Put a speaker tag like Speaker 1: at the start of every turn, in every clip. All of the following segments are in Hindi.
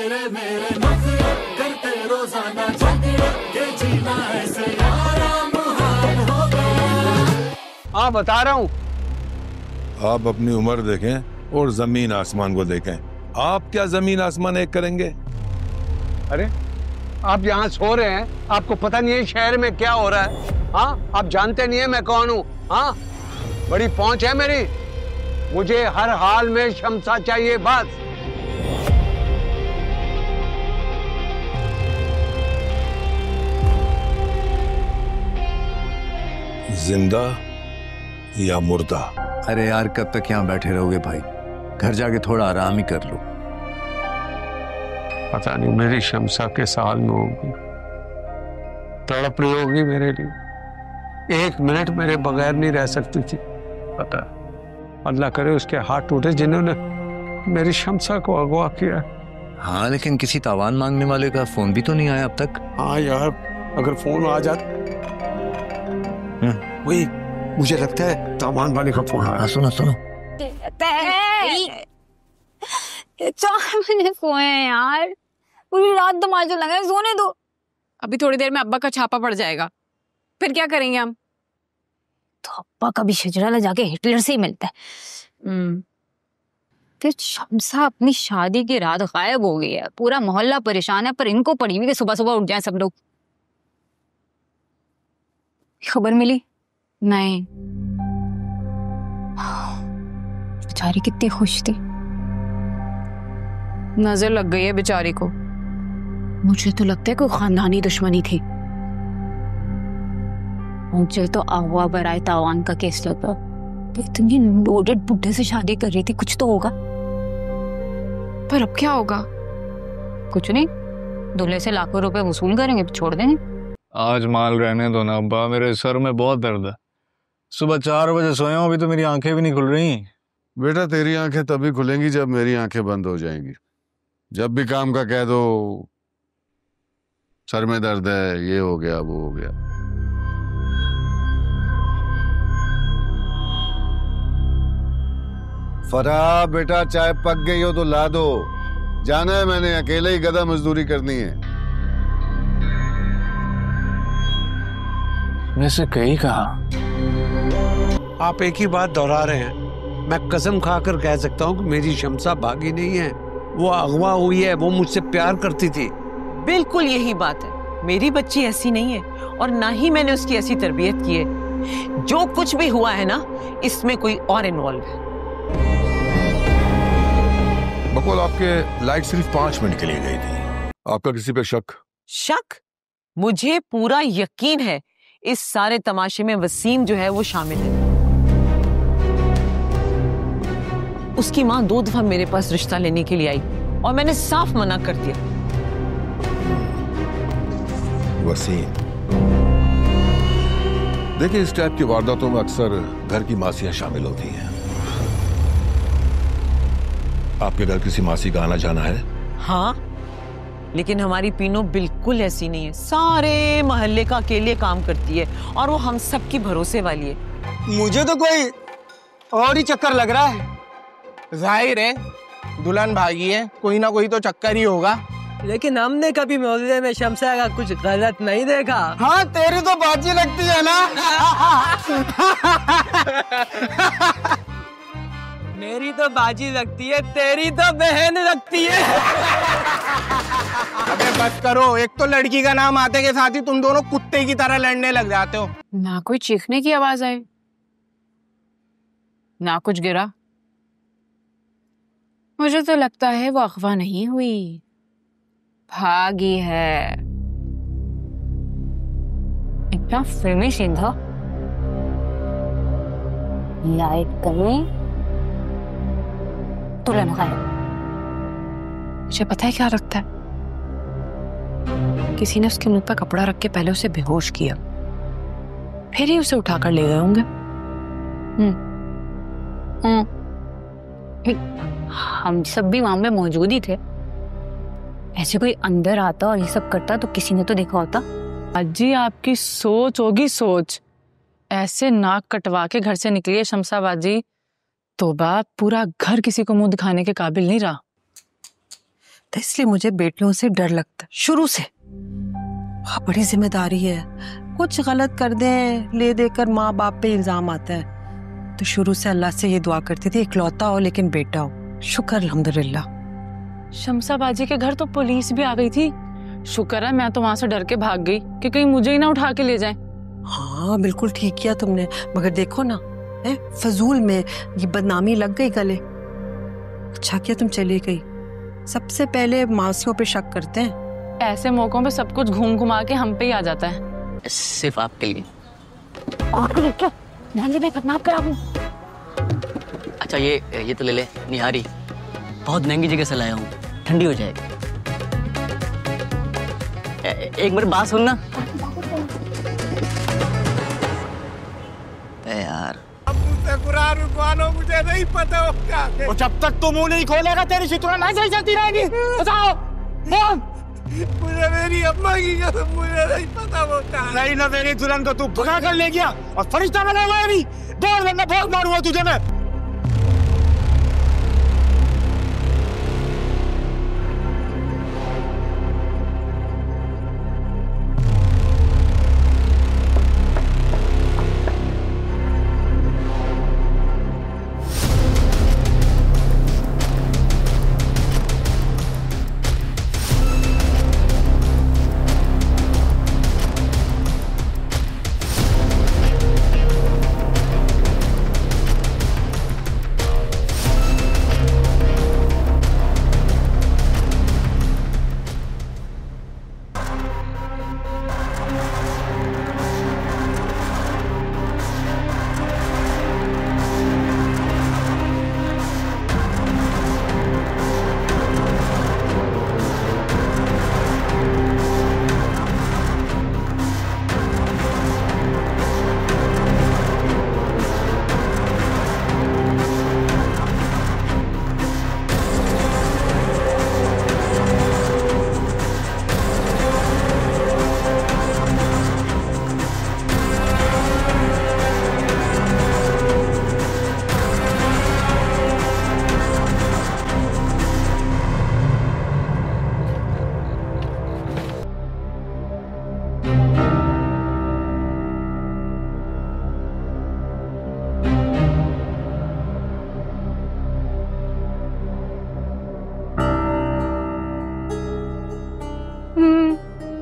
Speaker 1: तेरे मेरे नखरे करते रोजाना झगड़े के जीना ऐसे यारा मुहाल हो गया।
Speaker 2: हाँ बता रहा हूँ।
Speaker 3: आप अपनी उम्र देखें और जमीन आसमान को देखें। आप क्या जमीन आसमान एक करेंगे?
Speaker 2: अरे आप यहाँ सो रहे हैं, आपको पता नहीं है शहर में क्या हो रहा है? हाँ, आप जानते नहीं है मैं कौन हूँ? हाँ, बड़ी पहुंच है मेरी। मुझे हर हाल में शमसा चाहिए बस।
Speaker 3: जिंदा या मुर्दा?
Speaker 4: अरे यार कब तक यहाँ बैठे रहोगे भाई? घर जाके थोड़ा आराम ही कर लो।
Speaker 2: पता नहीं मेरी शमसा के साल में होगी, तड़प रही होगी मेरे लिए। एक मिनट मेरे बगैर नहीं रह सकती थी। पता है, अल्लाह करे उसके हाथ टूटे जिन्होंने मेरी शमसा को अगवा किया।
Speaker 4: हाँ लेकिन किसी तावान मांगने वाले का फोन भी तो नहीं आया अब तक।
Speaker 2: हाँ यार, अगर फोन आ जाता। वही मुझे लगता है तावान वाले का फोन आया।
Speaker 4: सुनो सुनो।
Speaker 5: 4 बजे सोए हैं यार, पूरी रात दमाजे लगा, सोने दो।
Speaker 6: अभी थोड़ी देर में अब्बा का छापा पड़ जाएगा, फिर क्या करेंगे हम?
Speaker 5: तो अब्बा का भी शजरा जाके हिटलर से ही मिलता है। फिर शमसा अपनी शादी की रात गायब हो गई है, पूरा मोहल्ला परेशान है, पर इनको पड़ी हुई कि सुबह सुबह उठ जाए सब लोग। खबर मिली? नहीं। बेचारी कितनी खुश थी।
Speaker 6: नजर लग गई है बेचारी को।
Speaker 5: मुझे तो लगता है कोई खानदानी दुश्मनी थी। मुझे तो अगवा बराए तावान का केस लगा। तो इतनी लोडेड बुड्ढे से शादी कर रही थी, कुछ तो होगा।
Speaker 6: पर अब क्या होगा?
Speaker 5: कुछ नहीं, दूल्हे से लाखों रुपए वसूल करेंगे, छोड़ देंगे।
Speaker 7: आज माल रहने दो ना अब्बा, मेरे सर में बहुत दर्द है। सुबह 4 बजे सोया हूँ, अभी तो मेरी आंखें भी नहीं खुल रही।
Speaker 3: बेटा तेरी आंखें तभी खुलेंगी जब मेरी आंखें बंद हो जाएंगी। जब भी काम का कह दो सर में दर्द है, ये हो गया वो हो गया। फराह बेटा चाय पक गई हो तो ला दो। जाना है मैंने, अकेले ही गधा मजदूरी करनी है।
Speaker 2: वैसे कही कहा, आप एक ही बात दोहरा रहे हैं। मैं कसम खाकर कह सकता हूँ कि मेरी शमसा भागी नहीं है, वो अगवा हुई है। वो मुझसे प्यार करती थी।
Speaker 8: बिल्कुल यही बात है, मेरी बच्ची ऐसी नहीं है और ना ही मैंने उसकी ऐसी तरबियत की है। जो कुछ भी हुआ है ना, इसमें कोई और इन्वॉल्व है।
Speaker 3: बकौल आपके लाइट सिर्फ 5 मिनट के लिए गई थी। आपका किसी पे शक?
Speaker 8: शक? मुझे पूरा यकीन है इस सारे तमाशे में वसीम जो है वो शामिल है। उसकी माँ 2 दफा मेरे पास रिश्ता लेने के लिए आई और मैंने साफ मना कर दिया।
Speaker 3: वसीम, देखिए इस टाइप की वारदातों में अक्सर घर की मासियां शामिल होती हैं। आपके घर किसी मासी का आना जाना है?
Speaker 8: हाँ, लेकिन हमारी पीनो बिल्कुल ऐसी नहीं है। सारे मोहल्ले का अकेले काम करती है और वो हम सब की भरोसे वाली है।
Speaker 9: मुझे तो कोई और ही चक्कर लग रहा है। जाहिर है दुल्हन भागी है, कोई ना कोई तो चक्कर ही होगा।
Speaker 10: लेकिन हमने कभी मोहल्ले में शमसा का कुछ गलत नहीं देखा।
Speaker 9: हाँ, तेरी तो बाजी लगती है ना।
Speaker 10: मेरी तो बाजी लगती है, तेरी तो बहन लगती है।
Speaker 9: अबे बस करो, एक तो लड़की का नाम आते के साथ ही तुम दोनों कुत्ते की तरह लड़ने लग जाते हो।
Speaker 6: ना कोई चीखने की आवाज आई, ना कुछ गिरा। मुझे तो लगता है वो अगवा नहीं हुई, भागी है। इतना फिल्मी सीन था।
Speaker 5: लाइट कमी, दुल्हन गायब।
Speaker 6: मुझे पता है क्या लगता है, किसी ने उसके मुंह पर कपड़ा रख के पहले उसे बेहोश किया, फिर ही उसे उठाकर ले गए होंगे।
Speaker 5: हम सब भी वहां पे मौजूद ही थे। ऐसे कोई अंदर आता और ये सब करता तो किसी ने तो देखा होता।
Speaker 6: अजी आपकी सोच होगी सोच। ऐसे नाक कटवा के घर से निकली है शमसा बाजी, तो बाप पूरा घर किसी को मुंह दिखाने के काबिल नहीं रहा।
Speaker 8: तो इसलिए मुझे बेटियों से डर लगता है शुरू से। हाँ, बड़ी जिम्मेदारी है, कुछ गलत कर दें ले देकर माँ बाप पे इल्जाम आता है। तो शुरू से अल्लाह से ये दुआ करती थी इकलौता हो लेकिन बेटा हो। शुक्र अल्हम्दुलिल्लाह।
Speaker 6: शमसा बाजी के घर तो पुलिस भी आ गई थी। शुक्र है मैं तो वहां से डर के भाग गई कि कहीं मुझे ही ना उठा के ले जाए।
Speaker 8: हाँ बिल्कुल ठीक किया तुमने, मगर देखो ना फजूल में ये बदनामी लग गई गले। अच्छा किया तुम चली गई। सबसे पहले मासियों पे शक करते हैं।
Speaker 6: ऐसे मौकों पे सब कुछ घूम घुमा के हम पे ही आ जाता है।
Speaker 10: सिर्फ आपके लिए।
Speaker 5: क्या महंगे में बदनाम करा हूँ।
Speaker 10: अच्छा ये तो ले ले निहारी, बहुत महंगी जगह से लाया हूँ, ठंडी हो जाएगी। एक बार बात सुनना यार।
Speaker 9: अब मुझसे कुरान रुकवानो, मुझे नहीं पता वो क्या है। जब तक तू मुंह नहीं खोलेगा तेरी शितुरा नहीं चलती रहेगी। बताओ मुझे मेरी अम्मा की कसम, मुझे नहीं पता वो क्या है। नहीं ना, मेरी दुल्हन को तू भगा कर ले गया और फरिश्ता बना हुआ है अभी। बोल वरना बहुत मारूंगा तुझे मैं।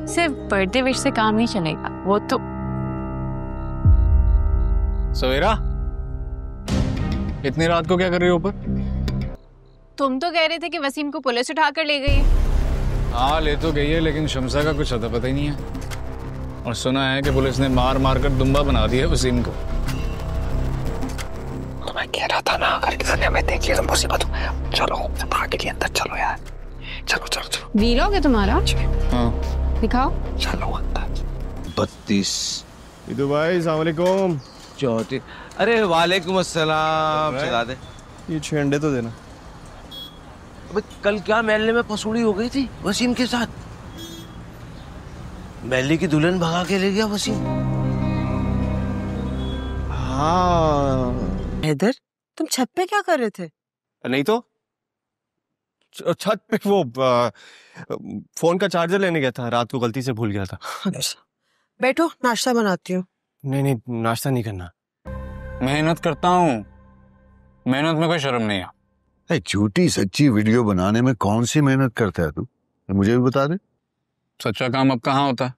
Speaker 6: सिर्फ बर्थडे विश से काम नहीं चलेगा, वो तो।
Speaker 7: सवेरा, इतनी रात को क्या कर रही हो ऊपर?
Speaker 6: तुम तो कह रहे थे कि वसीम को पुलिस उठा कर ले गई है।
Speaker 7: हाँ ले तो गई है, लेकिन शमसा का कुछ अता पता ही नहीं है। और सुना है कि पुलिस ने मार मार कर दुम्बा बना दिया वसीम को।
Speaker 4: तो मैं कह रहा था ना, अगर किसी ने हमें देख लिया तो मुसीबत हो। चलो भाग के अंदर चलो यार, चलो चलो चलो।
Speaker 5: वीरो क्या तुम्हारा?
Speaker 7: हाँ
Speaker 5: दिखाओ।
Speaker 4: चलो अंदर। 32
Speaker 9: इदु भाई अस्सलाम वालेकुम।
Speaker 11: 34। अरे वालेकुम अस्सलाम। चला दे
Speaker 9: ये 6 अंडे तो देना।
Speaker 11: अबे कल क्या महल्ले में पसूड़ी हो गई थी वसीम के साथ? महल्ले की दुल्हन भगा के ले गया वसीम।
Speaker 9: हाँ
Speaker 8: हैदर, तुम छत पे क्या कर रहे थे?
Speaker 9: नहीं तो छत पे वो फोन का चार्जर लेने गया था, रात को गलती से भूल गया था।
Speaker 8: बैठो नाश्ता बनाती हूँ।
Speaker 9: नहीं नहीं नाश्ता नहीं करना।
Speaker 7: मेहनत करता हूँ, मेहनत में कोई शर्म नहीं है।
Speaker 4: झूठी सच्ची वीडियो बनाने में कौन सी मेहनत करता है तू? मुझे भी बता दे।
Speaker 7: सच्चा काम अब कहाँ होता है?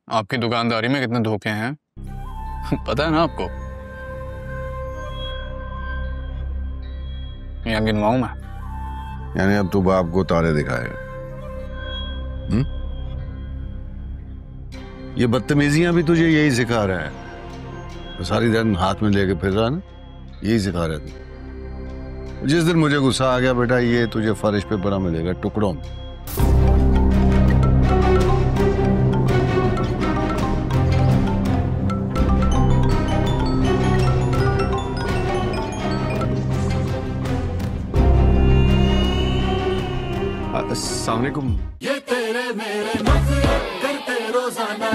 Speaker 7: आपकी दुकानदारी में कितने धोखे हैं पता है ना आपको? या गिनवाऊं मैं?
Speaker 4: यानी अब तू बाप को तारे दिखाएगा? ये बदतमीजियां भी तुझे यही सिखा रहा है? तो सारी दिन हाथ में लेके फिर रहा ना, यही सिखा रहा है तू। जिस दिन मुझे गुस्सा आ गया बेटा, ये तुझे फर्श पे पड़ा मिलेगा टुकड़ों में।
Speaker 9: अस्सलाम वालेकुम।
Speaker 1: ये तेरे मेरे नखरे करते रोजाना